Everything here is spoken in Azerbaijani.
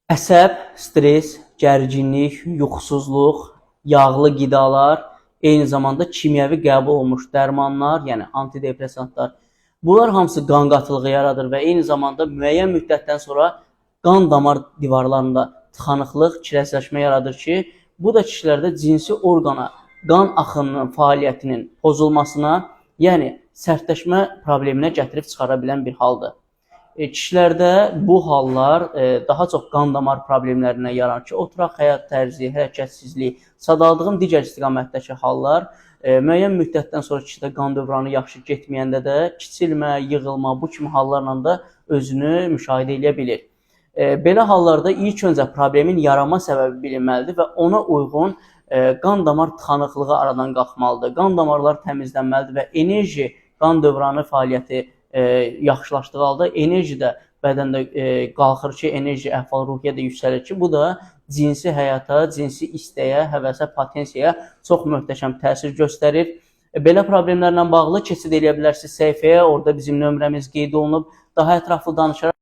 Əsəb, stres, gərginlik, yuxusuzluq, yağlı qidalar, eyni zamanda kimyəvi qəbul olunmuş dərmanlar, yəni antidepressantlar. Bunlar hamısı qan qatılığı yaradır və eyni zamanda müəyyən müddətdən sonra qan damar divarlarında tıxanıqlıq, kirəsləşmə yaradır ki, bu da kişilərdə cinsi orqana qan axınının fəaliyyətinin pozulmasına, yəni sərtləşmə probleminə gətirib çıxara bilən bir haldır. Kişilərdə bu hallar daha çox qan damar problemlərinə yarar ki, oturaq həyat tərzi, hərəkətsizlik, sadalığın digər istiqamətdəki hallar müəyyən müddətdən sonra kişidə qan dövranı yaxşı getməyəndə də kiçilmə, yığılma, bu kimi hallarla da özünü müşahidə edə bilir. Belə hallarda ilk öncə problemin yaranma səbəbi bilinməlidir və ona uyğun qan damar tıxanıqlığı aradan qalxmalıdır. Qan damarlar təmizlənməlidir və enerji, qan dövranı fəaliyyəti yaxşılaşdığı halda enerji də bədəndə qalxır ki, enerji, əhval-ruhiyyə də yüksəlir ki, bu da cinsi həyata, cinsi istəyə, həvəsə, potensiyaya çox möhtəşəm təsir göstərir. Belə problemlərlə bağlı keçid edə bilərsiniz səhifəyə, orada bizim nömrəmiz qeyd olunub. Daha ətraflı danışaraq.